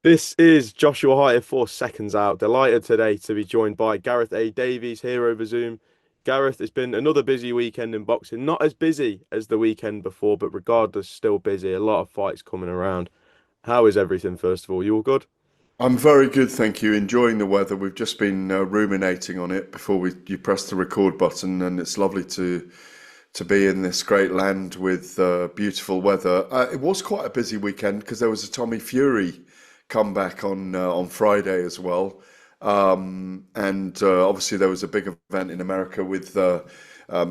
This is Joshua Hart here, 4 seconds out. Delighted today to be joined by Gareth A Davies here over Zoom. Gareth, it's been another busy weekend in boxing. Not as busy as the weekend before, but regardless, still busy. A lot of fights coming around. How is everything, first of all? You all good? I'm very good, thank you. Enjoying the weather. We've just been ruminating on it before we you press the record button, and it's lovely to be in this great land with beautiful weather. It was quite a busy weekend because there was a Tommy Fury comeback on Friday as well, and obviously there was a big event in America with the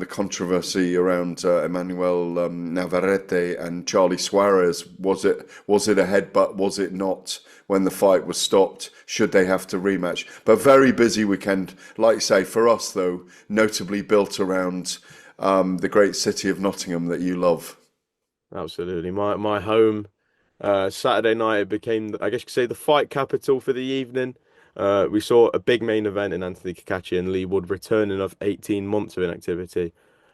controversy around Emmanuel Navarrete and Charlie Suarez. Was it a headbutt? Was it not? When the fight was stopped, should they have to rematch? But very busy weekend, like you say, for us though, notably built around the great city of Nottingham that you love. Absolutely. My home. Saturday night it became, I guess you could say, the fight capital for the evening. We saw a big main event in Anthony Cacace and Leigh Wood returning of 18 months of inactivity.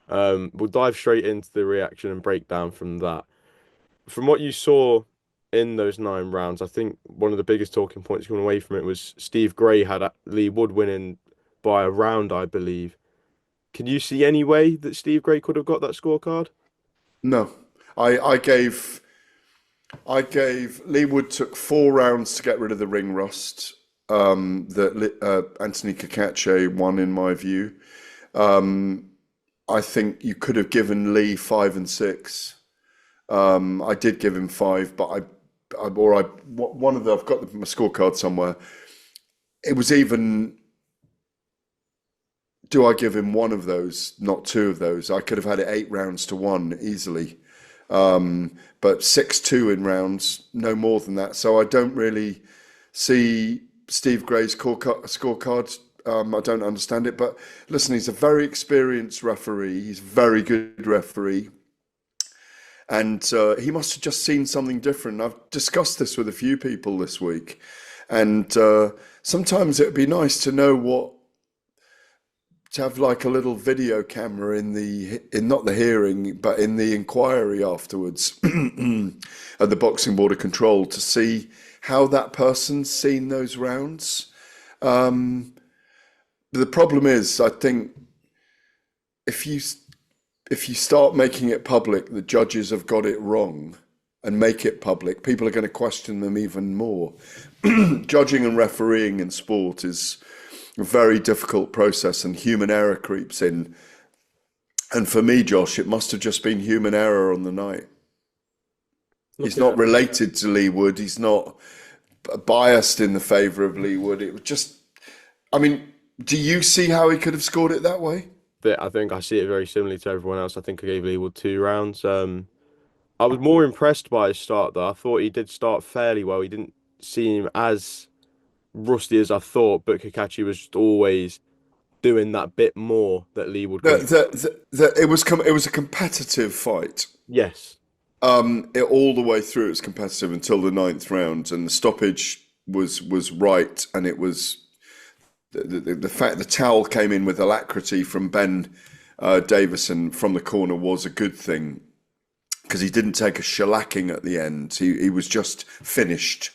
We'll dive straight into the reaction and breakdown from that. From what you saw in those 9 rounds, I think one of the biggest talking points coming away from it was Steve Gray had Leigh Wood winning by a round, I believe. Can you see any way that Steve Gray could have got that scorecard? No, I, I gave I gave Leigh Wood took 4 rounds to get rid of the ring rust. Anthony Cacace won in my view. Um, I think you could have given Lee 5 and 6. I did give him 5, but one of the I've got my scorecard somewhere. It was even. Do I give him one of those, not two of those? I could have had it 8 rounds to 1 easily. But 6-2 in rounds, no more than that. So I don't really see Steve Gray's scorecard. I don't understand it. But listen, he's a very experienced referee. He's a very good referee. And he must have just seen something different. I've discussed this with a few people this week. And sometimes it'd be nice to know what to have like a little video camera in not the hearing but in the inquiry afterwards at the boxing board of control to see how that person's seen those rounds. The problem is, I think if you if you start making it public, the judges have got it wrong, and make it public, people are going to question them even more. Judging and refereeing in sport is a very difficult process, and human error creeps in. And for me, Josh, it must have just been human error on the night. He's Looking not at related to Leigh Wood. He's not biased in the favour of Leigh Wood. It was just, I mean, do you see how he could have scored it that way? I think I see it very similarly to everyone else. I think I gave Leigh Wood 2 rounds. I was more impressed by his start though. I thought he did start fairly well. He didn't seem as rusty as I thought, but Kakashi was just always doing that bit more that Leigh Wood couldn't. It was a competitive fight. Yes, All the way through, it was competitive until the ninth round, and the stoppage was right, and it was the fact the towel came in with alacrity from Ben Davison from the corner was a good thing because he didn't take a shellacking at the end. He was just finished.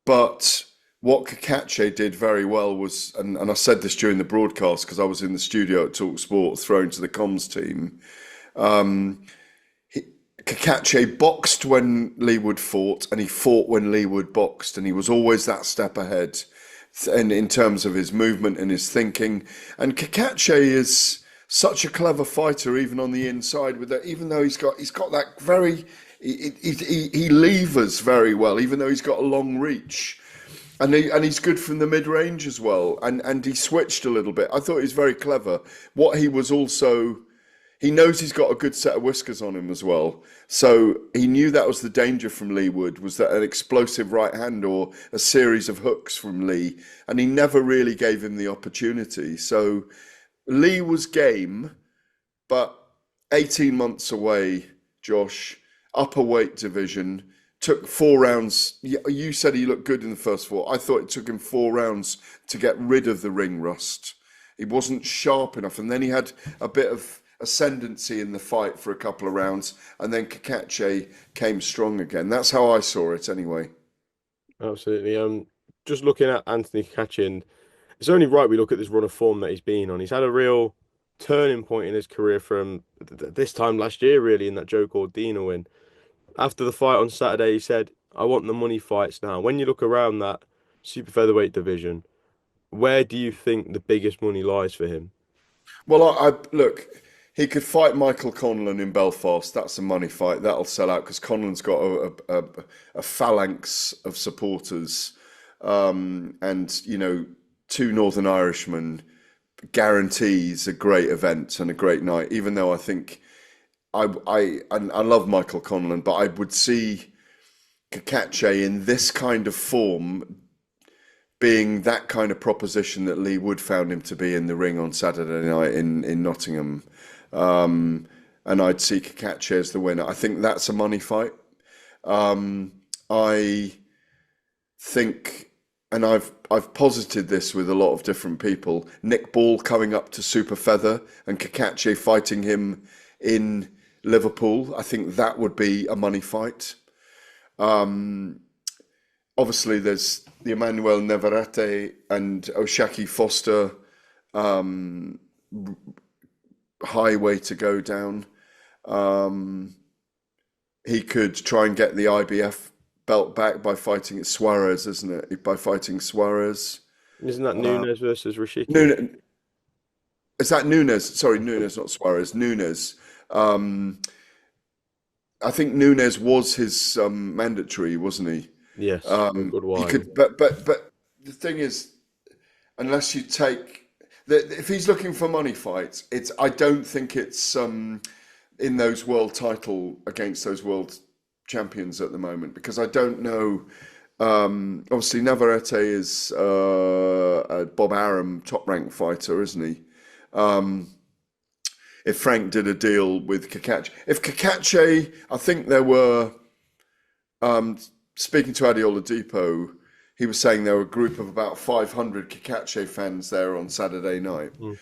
But what Kakache did very well was, and I said this during the broadcast because I was in the studio at Talk Sport, thrown to the comms team. Um, Kakache boxed when Leigh Wood fought, and he fought when Leigh Wood boxed, and he was always that step ahead, in terms of his movement and his thinking. And Kakache is such a clever fighter, even on the inside. With that, even though he's got that very, he levers very well, even though he's got a long reach. And he's good from the mid range as well. And he switched a little bit. I thought he was very clever. What he was also, he knows he's got a good set of whiskers on him as well. So he knew that was the danger from Leigh Wood, was that an explosive right hand or a series of hooks from Leigh. And he never really gave him the opportunity. So Leigh was game, but 18 months away, Josh, upper weight division. Took 4 rounds. You said he looked good in the first four. I thought it took him 4 rounds to get rid of the ring rust. He wasn't sharp enough, and then he had ascendancy in the fight for a couple of rounds, and then Cacace came strong again. That's how I saw it anyway. Absolutely. Just looking at Anthony Cacace, it's only right we look at this run of form that he's been on. He's had a real turning point in his career from this time last year, really, in that Joe Cordina win. After the fight on Saturday, he said, "I want the money fights now." When you look around that super featherweight division, where do you think the biggest money lies for him? Well, I look. He could fight Michael Conlan in Belfast. That's a money fight. That'll sell out because Conlan's got a phalanx of supporters, and two Northern Irishmen guarantees a great event and a great night. Even though I think and I love Michael Conlan, but I would see Cacace in this kind of form being that kind of proposition that Leigh Wood found him to be in the ring on Saturday night in Nottingham. And I'd see Cacace as the winner. I think that's a money fight. I think, and I've posited this with a lot of different people. Nick Ball coming up to super feather and Cacace fighting him in Liverpool. I think that would be a money fight. Obviously, there's the Emmanuel Navarrete and Oshaki Foster highway to go down. He could try and get the IBF belt back by fighting Suarez, isn't it? By fighting Suarez. Isn't that Nunes versus Rashiki? Nunes, is that Nunes? Sorry, Nunes, not Suarez. Nunes. Um, I think Nunes was his mandatory, wasn't he? Yes, for a good He while. could, but the thing is, unless you take if he's looking for money fights, it's I don't think it's in those world title against those world champions at the moment because I don't know. Obviously, Navarrete is a Bob Arum top ranked fighter, isn't he? If Frank did a deal with Cacace, if Cacace, I think there were. Um, Speaking to Adi Oladipo, he was saying there were a group of about 500 Cacace fans there on Saturday night. Mm.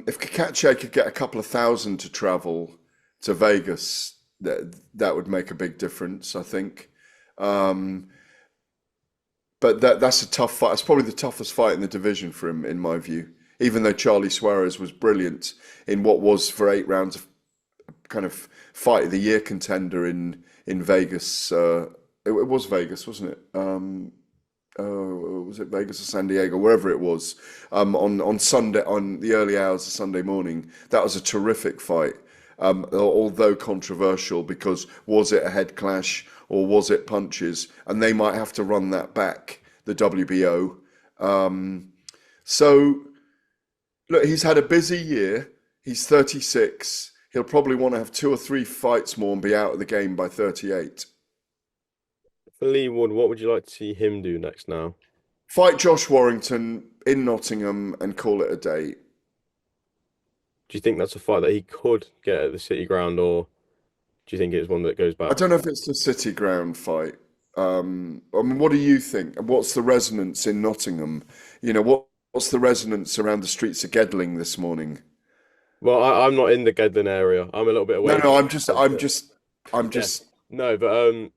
If Cacace could get a couple of thousand to travel to Vegas, that would make a big difference, I think. Um, but that's a tough fight. It's probably the toughest fight in the division for him, in my view. Even though Charlie Suarez was brilliant in what was for 8 rounds of kind of fight of the year contender in Vegas. It was Vegas, wasn't it? Was it Vegas or San Diego, wherever it was? On Sunday, on the early hours of Sunday morning, that was a terrific fight. Although controversial, because was it a head clash or was it punches? And they might have to run that back, the WBO. So look, he's had a busy year. He's 36. He'll probably want to have 2 or 3 fights more and be out of the game by 38. For Leigh Wood, what would you like to see him do next now? Fight Josh Warrington in Nottingham and call it a day. Do you think that's a fight that he could get at the City Ground, or do you think it's one that goes I back? don't know if it's the City Ground fight. I mean, what do you think? What's the resonance in Nottingham? What's the resonance around the streets of Gedling this morning? Well, I'm not in the Gedling area. I'm a little bit No, away no, from I'm it, just, I'm but just, I'm yeah, just. no, but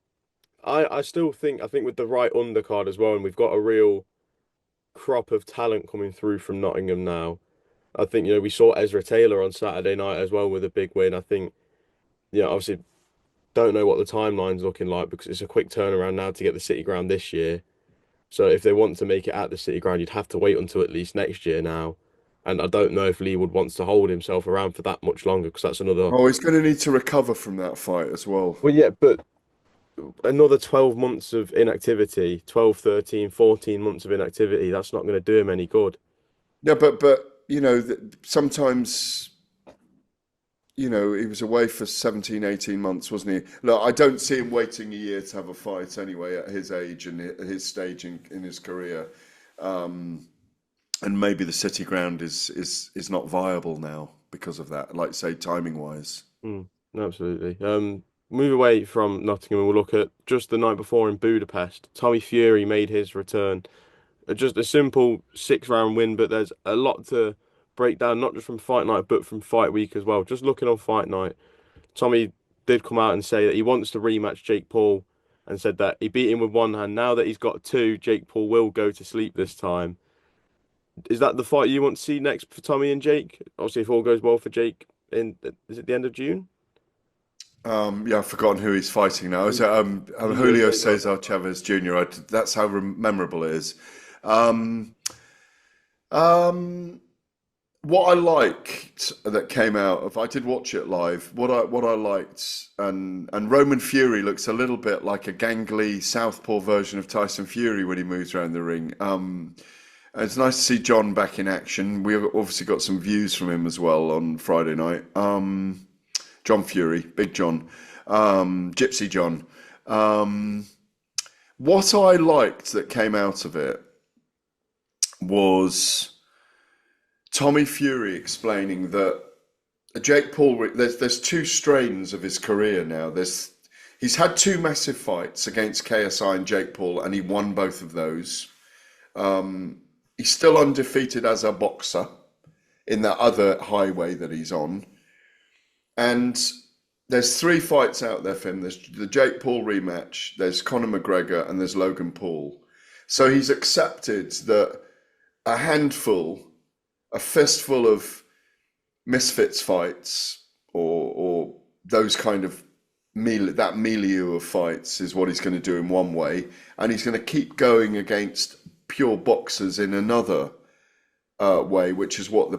I still think with the right undercard as well, and we've got a real crop of talent coming through from Nottingham now. I think we saw Ezra Taylor on Saturday night as well with a big win. I think obviously don't know what the timeline's looking like because it's a quick turnaround now to get the City Ground this year. So if they want to make it at the City Ground, you'd have to wait until at least next year now. And I don't know if Leigh Wood wants to hold himself around for that much longer because that's another. Oh, he's going to need to recover from that fight as well. Well, yeah, but another 12 months of inactivity, 12, 13, 14 months of inactivity, that's not going to do him any good. Yeah, but sometimes he was away for 17, 18 months, wasn't he? Look, I don't see him waiting a year to have a fight anyway at his age and at his stage in his career. And maybe the City Ground is not viable now because of that, like say timing wise. Mm, absolutely. Move away from Nottingham and we'll look at just the night before in Budapest. Tommy Fury made his return. Just a simple 6 round win, but there's a lot to breakdown, not just from fight night, but from fight week as well. Just looking on fight night, Tommy did come out and say that he wants to rematch Jake Paul and said that he beat him with one hand. Now that he's got two, Jake Paul will go to sleep this time. Is that the fight you want to see next for Tommy and Jake? Obviously, if all goes well for Jake, is it the end of June? Yeah, I've forgotten who he's fighting now. Is it Julio Julio Cesar. Cesar Chavez Jr.? That's how memorable it is. Um, um, what I liked that came out of, I did watch it live. What I liked, and Roman Fury looks a little bit like a gangly southpaw version of Tyson Fury when he moves around the ring. And it's nice to see John back in action. We have obviously got some views from him as well on Friday night. John Fury, Big John, Gypsy John. Um, what I liked that came out of it was Tommy Fury explaining that Jake Paul. There's two strains of his career now. He's had two massive fights against KSI and Jake Paul, and he won both of those. He's still undefeated as a boxer in that other highway that he's on. And there's three fights out there for him. There's the Jake Paul rematch, there's Conor McGregor, and there's Logan Paul. So he's accepted that a handful, a fistful of misfits fights, or those kind of that milieu of fights is what he's going to do in one way, and he's going to keep going against pure boxers in another way, which is what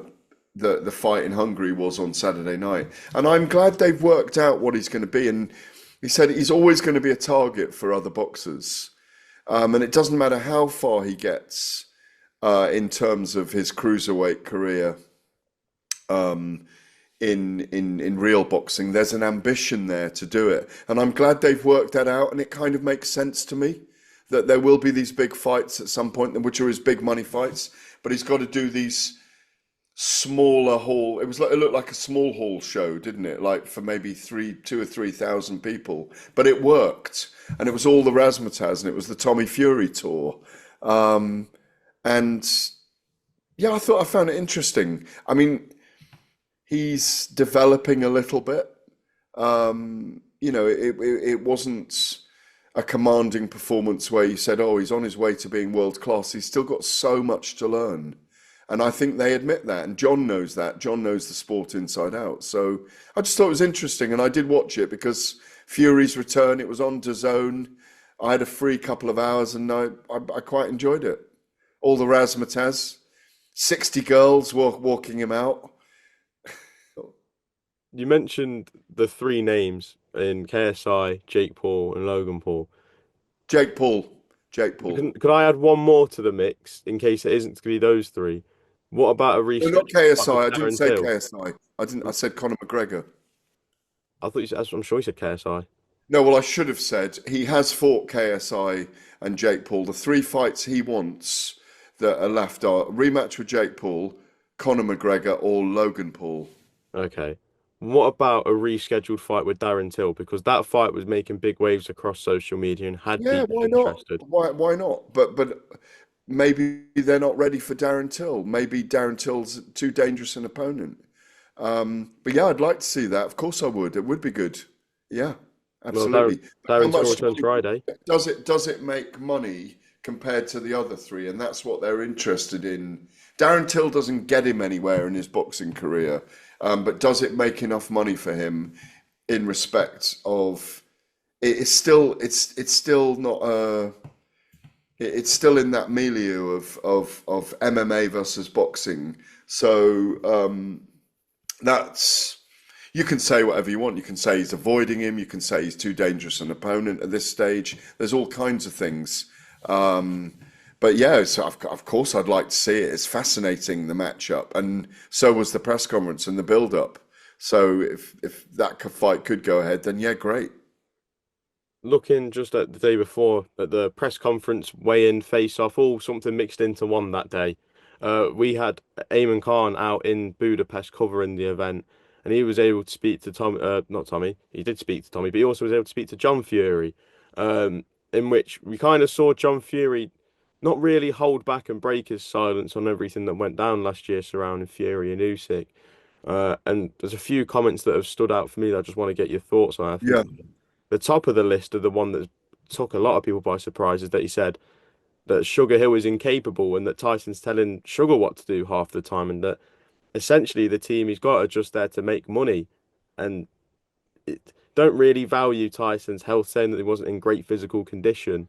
the fight in Hungary was on Saturday night. And I'm glad they've worked out what he's going to be. And he said he's always going to be a target for other boxers. And it doesn't matter how far he gets in terms of his cruiserweight career in real boxing. There's an ambition there to do it. And I'm glad they've worked that out. And it kind of makes sense to me that there will be these big fights at some point, which are his big money fights. But he's got to do these smaller hall. It looked like a small hall show, didn't it? Like for maybe 2 or 3 thousand people, but it worked, and it was all the razzmatazz, and it was the Tommy Fury tour, and yeah, I found it interesting. I mean, he's developing a little bit. It wasn't a commanding performance where you said, "Oh, he's on his way to being world class." He's still got so much to learn. And I think they admit that. And John knows that. John knows the sport inside out. So I just thought it was interesting. And I did watch it because Fury's return, it was on DAZN. I had a free couple of hours and I quite enjoyed it. All the razzmatazz, 60 girls walking him out. You mentioned the three names in KSI, Jake Paul, and Logan Paul. Jake Paul. Jake Paul. Could I add one more to the mix in case it isn't to be those three? What about a No, not rescheduled fight KSI. with I didn't Darren say Till? KSI. I didn't. I said Conor McGregor. I thought you said, I'm sure you said KSI. No, well, I should have said he has fought KSI and Jake Paul. The three fights he wants that are left are rematch with Jake Paul, Conor McGregor, or Logan Paul. Okay. What about a rescheduled fight with Darren Till? Because that fight was making big waves across social media and had Yeah, people why not? interested. Why not? But maybe they're not ready for Darren Till. Maybe Darren Till's too dangerous an opponent. But yeah, I'd like to see that. Of course, I would. It would be good. Yeah, Well, Darren, absolutely. But how Darren Till much returns money Friday. does it make money compared to the other three? And that's what they're interested in. Darren Till doesn't get him anywhere in his boxing career, but does it make enough money for him in respect of it's still not it's still in that milieu of MMA versus boxing. So that's you can say whatever you want. You can say he's avoiding him. You can say he's too dangerous an opponent at this stage. There's all kinds of things. But yeah, so of course I'd like to see it. It's fascinating, the matchup, and so was the press conference and the build-up. So if that fight could go ahead, then yeah, great. Looking just at the day before at the press conference, weigh-in, face-off, all something mixed into one that day. We had Eamon Khan out in Budapest covering the event, and he was able to speak to Tom, not Tommy. He did speak to Tommy, but he also was able to speak to John Fury, in which we kind of saw John Fury. not really hold back and break his silence on everything that went down last year surrounding Fury and Usyk. And there's a few comments that have stood out for me that I just want to get your thoughts on. I think Yeah. the top of the list of the one that took a lot of people by surprise is that he said that SugarHill is incapable and that Tyson's telling Sugar what to do half the time, and that essentially the team he's got are just there to make money and don't really value Tyson's health, saying that he wasn't in great physical condition.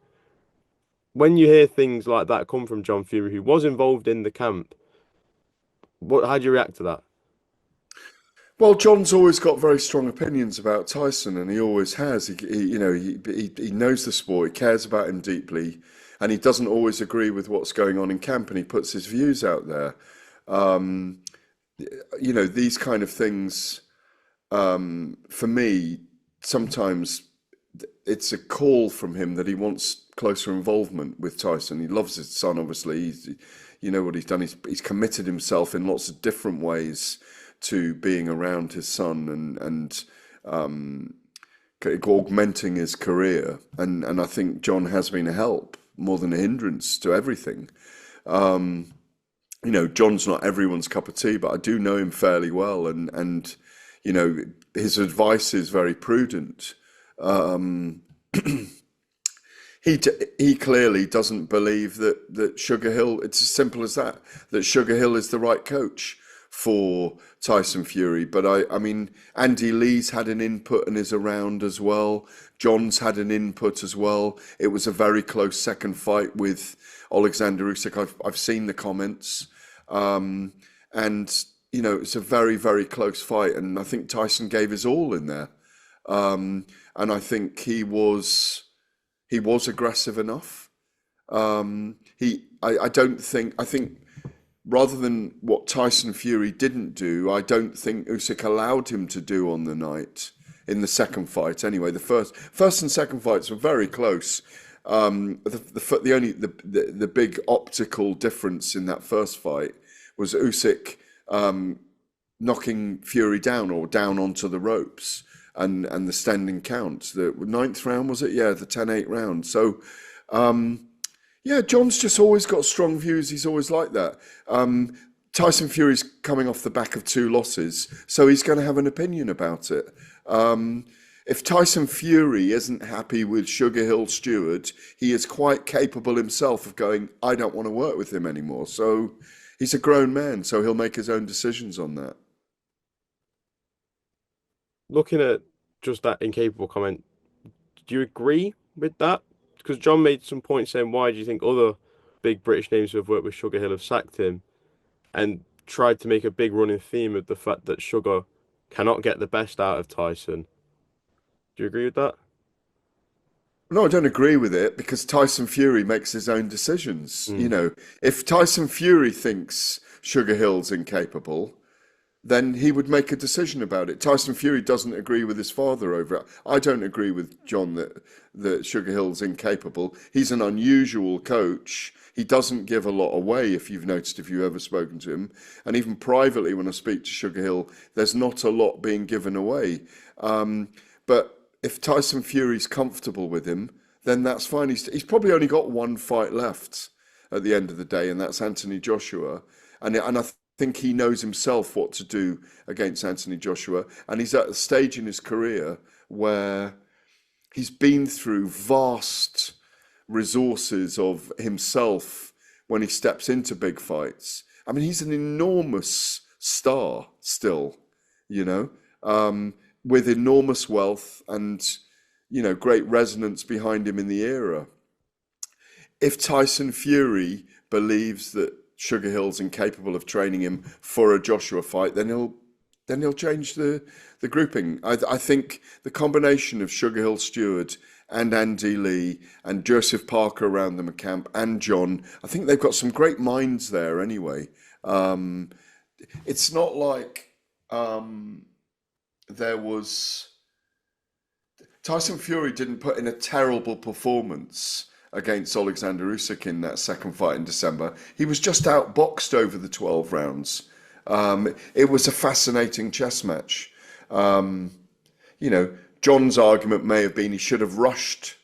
When you hear things like that come from John Fury, who was involved in the camp, how do you react to that? Well, John's always got very strong opinions about Tyson, and he always has. He knows the sport, he cares about him deeply, and he doesn't always agree with what's going on in camp, and he puts his views out there. Um, these kind of things, for me, sometimes it's a call from him that he wants closer involvement with Tyson. He loves his son, obviously. You know what he's done. He's committed himself in lots of different ways to being around his son and augmenting his career. And I think John has been a help more than a hindrance to everything. John's not everyone's cup of tea, but I do know him fairly well, and his advice is very prudent. Um, he clearly doesn't believe that Sugar Hill. It's as simple as that. That Sugar Hill is the right coach for Tyson Fury. But I mean, Andy Lee's had an input and is around as well. John's had an input as well. It was a very close second fight with Alexander Usyk. I've seen the comments, and it's a very, very close fight. And I think Tyson gave his all in there. And I think he was aggressive enough. I don't think, I think rather than what Tyson Fury didn't do, I don't think Usyk allowed him to do on the night in the second fight. Anyway, the first and second fights were very close. The big optical difference in that first fight was Usyk knocking Fury down or down onto the ropes and the standing count. The ninth round, was it? Yeah, the 10-8 round. So, yeah, John's just always got strong views. He's always like that. Tyson Fury's coming off the back of two losses, so he's going to have an opinion about it. If Tyson Fury isn't happy with Sugar Hill Stewart, he is quite capable himself of going, I don't want to work with him anymore. So he's a grown man, so he'll make his own decisions on that. Looking at just that incapable comment, do you agree with that? Because John made some point saying, why do you think other big British names who have worked with Sugar Hill have sacked him? And tried to make a big running theme of the fact that Sugar cannot get the best out of Tyson. Do you agree with that? No, I don't agree with it because Tyson Fury makes his own decisions. Mm. If Tyson Fury thinks Sugar Hill's incapable, then he would make a decision about it. Tyson Fury doesn't agree with his father over it. I don't agree with John that Sugar Hill's incapable. He's an unusual coach. He doesn't give a lot away, if you've noticed, if you've ever spoken to him. And even privately, when I speak to Sugar Hill, there's not a lot being given away. But if Tyson Fury's comfortable with him, then that's fine. He's probably only got one fight left at the end of the day, and that's Anthony Joshua. And I think he knows himself what to do against Anthony Joshua. And he's at a stage in his career where he's been through vast resources of himself when he steps into big fights. I mean, he's an enormous star still, you know, with enormous wealth and, great resonance behind him in the era. If Tyson Fury believes that Sugar Hill's incapable of training him for a Joshua fight, then he'll change the grouping. I think the combination of Sugar Hill Stewart and Andy Lee and Joseph Parker around the camp and John, I think they've got some great minds there anyway. It's not like there was Tyson Fury didn't put in a terrible performance against Alexander Usyk in that second fight in December. He was just outboxed over the 12 rounds. It was a fascinating chess match. John's argument may have been he should have rushed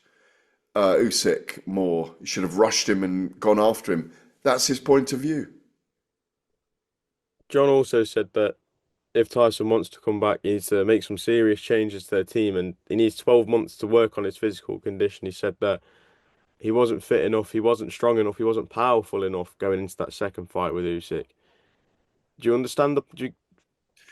Usyk more. He should have rushed him and gone after him. That's his point of view. John also said that if Tyson wants to come back, he needs to make some serious changes to their team and he needs 12 months to work on his physical condition. He said that he wasn't fit enough, he wasn't strong enough, he wasn't powerful enough going into that second fight with Usyk. Do you understand do you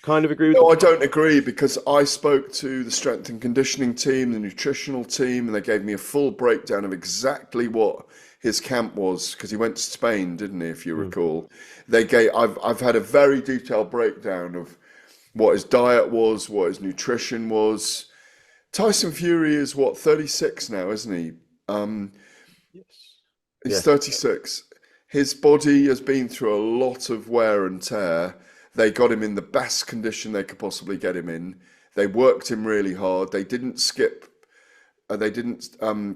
kind of agree with the No, I point? don't agree because I spoke to the strength and conditioning team, the nutritional team, and they gave me a full breakdown of exactly what his camp was because he went to Spain, didn't he, if you Mm. recall. I've had a very detailed breakdown of what his diet was, what his nutrition was. Tyson Fury is what, 36 now, isn't he? Yes. He's Yeah. 36. His body has been through a lot of wear and tear. They got him in the best condition they could possibly get him in. They worked him really hard. They didn't skip, they didn't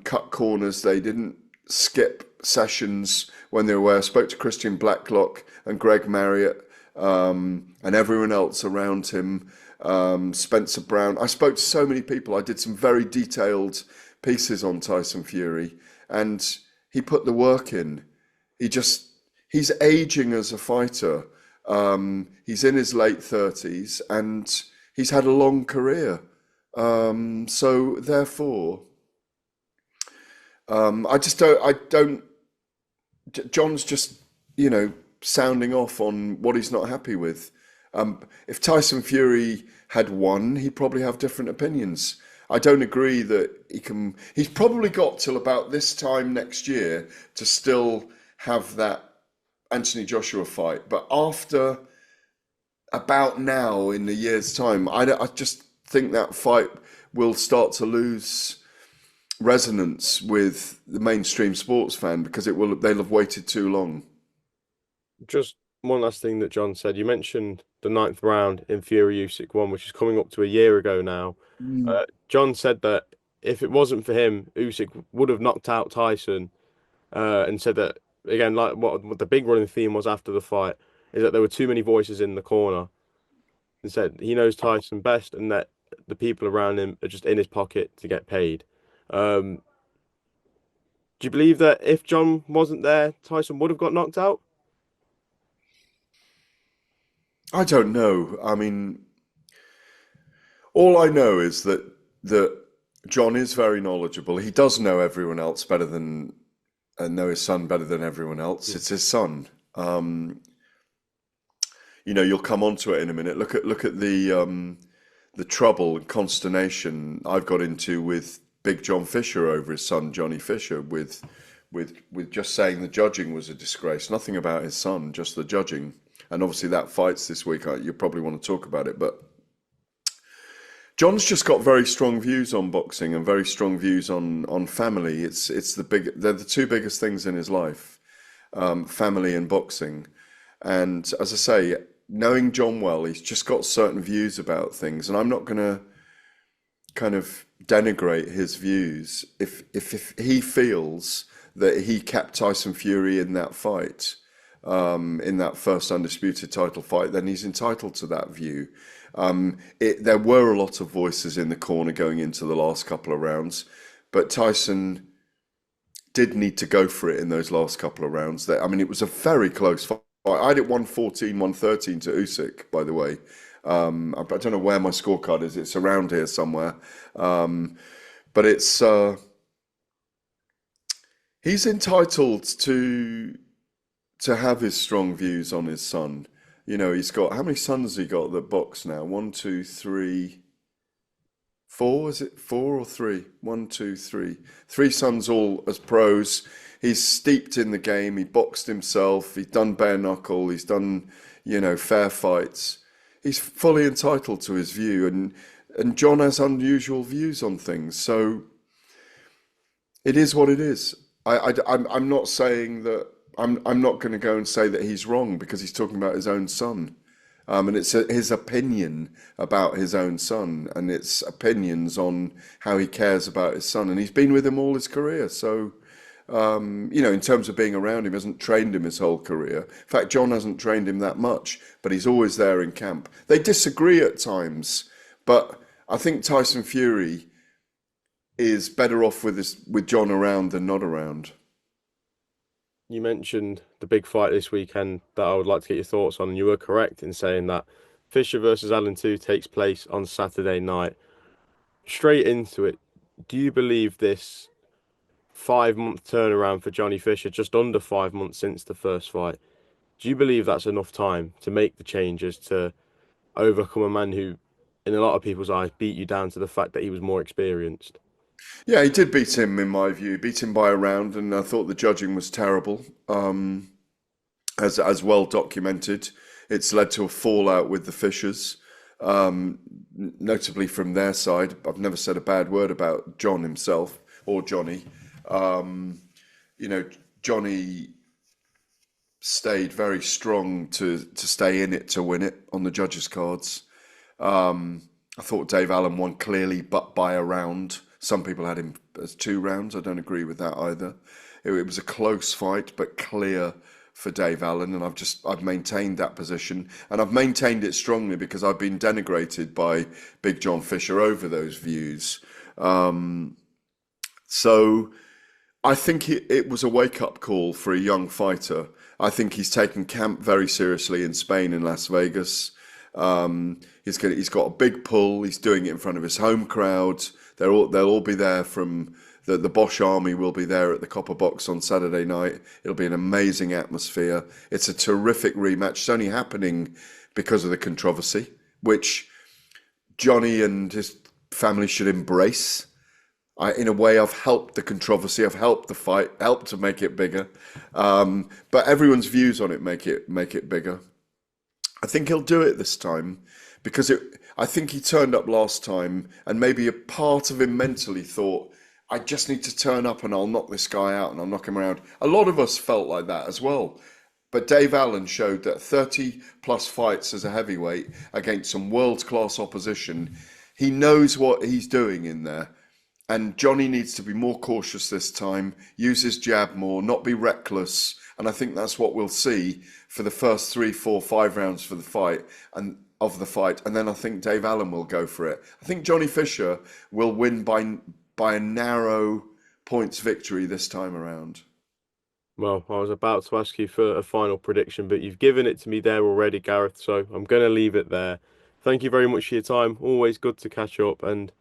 cut corners. They didn't skip sessions when they were away. I spoke to Christian Blacklock and Greg Marriott and everyone else around him, Spencer Brown. I spoke to so many people. I did some very detailed pieces on Tyson Fury, and he put the work in. He just he's aging as a fighter. He's in his late 30s and he's had a long career. So therefore, I just don't. I don't. John's just sounding off on what he's not happy with. If Tyson Fury had won, he'd probably have different opinions. I don't agree that he can. He's probably got till about this time next year to still have that Anthony Joshua fight. But after about now, in a year's time, I just think that fight will start to lose resonance with the mainstream sports fan because they'll have waited too long. Just one last thing that John said. You mentioned the ninth round in Fury Usyk one, which is coming up to a year ago now. John said that if it wasn't for him, Usyk would have knocked out Tyson, and said that again, like what the big running theme was after the fight is that there were too many voices in the corner, and said he knows Tyson best, and that the people around him are just in his pocket to get paid. Um, do you believe that if John wasn't there, Tyson would have got knocked out? I don't know. I mean, all I know is that John is very knowledgeable. He does know everyone else better than know his son better than everyone else. Mm. It's his son. You'll come onto it in a minute. Look at the trouble and consternation I've got into with Big John Fisher over his son Johnny Fisher with just saying the judging was a disgrace. Nothing about his son, just the judging. And obviously that fight's this week. You probably want to talk about it, but John's just got very strong views on boxing and very strong views on family. They're the two biggest things in his life, family and boxing. And as I say, knowing John well, he's just got certain views about things, and I'm not going to kind of denigrate his views if he feels that he kept Tyson Fury in that fight, in that first undisputed title fight, then he's entitled to that view. There were a lot of voices in the corner going into the last couple of rounds, but Tyson did need to go for it in those last couple of rounds. I mean, it was a very close fight. I had it 114, 113 to Usyk, by the way. I don't know where my scorecard is. It's around here somewhere. But he's entitled to have his strong views on his son. He's got, how many sons has he got that box now? One, two, three, four. Is it four or three? One, two, three. Three sons all as pros. He's steeped in the game. He boxed himself. He's done bare knuckle. He's done, fair fights. He's fully entitled to his view, and John has unusual views on things. So it is what it is. I'm not saying that. I'm not going to go and say that he's wrong because he's talking about his own son. And it's his opinion about his own son, and it's opinions on how he cares about his son. And he's been with him all his career. So, in terms of being around him, hasn't trained him his whole career. In fact, John hasn't trained him that much, but he's always there in camp. They disagree at times, but I think Tyson Fury is better off with John around than not around. You mentioned the big fight this weekend that I would like to get your thoughts on, and you were correct in saying that Fisher versus Allen 2 takes place on Saturday night. Straight into it, do you believe this 5 month turnaround for Johnny Fisher, just under 5 months since the first fight? Do you believe that's enough time to make the changes to overcome a man who, in a lot of people's eyes, beat you down to the fact that he was more experienced? Yeah, he did beat him in my view. Beat him by a round, and I thought the judging was terrible. As well documented, it's led to a fallout with the Fishers, notably from their side. I've never said a bad word about John himself or Johnny. Um, you know, Johnny stayed very strong to stay in it to win it on the judges' cards. I thought Dave Allen won clearly, but by a round. Some people had him as 2 rounds. I don't agree with that either. It was a close fight, but clear for Dave Allen, and I've maintained that position, and I've maintained it strongly because I've been denigrated by Big John Fisher over those views. So I think it was a wake-up call for a young fighter. I think he's taken camp very seriously in Spain and Las Vegas. He's got a big pull. He's doing it in front of his home crowd. They'll all be there from the Bosch Army will be there at the Copper Box on Saturday night. It'll be an amazing atmosphere. It's a terrific rematch. It's only happening because of the controversy, which Johnny and his family should embrace. In a way, I've helped the controversy. I've helped the fight, helped to make it bigger. But everyone's views on it make it bigger. I think he'll do it this time because I think he turned up last time, and maybe a part of him mentally thought, I just need to turn up and I'll knock this guy out and I'll knock him around. A lot of us felt like that as well. But Dave Allen showed that 30 plus fights as a heavyweight against some world class opposition, he knows what he's doing in there. And Johnny needs to be more cautious this time, use his jab more, not be reckless. And I think that's what we'll see for the first 3, 4, 5 rounds for the fight and of the fight. And then I think Dave Allen will go for it. I think Johnny Fisher will win by a narrow points victory this time around. Well, I was about to ask you for a final prediction, but you've given it to me there already, Gareth, so I'm going to leave it there. Thank you very much for your time. Always good to catch up, and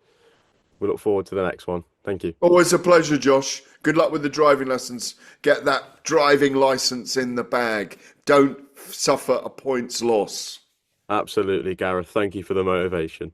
we look forward to the next one. Thank you. Always a pleasure, Josh. Good luck with the driving lessons. Get that driving license in the bag. Don't suffer a points loss. Absolutely, Gareth. Thank you for the motivation.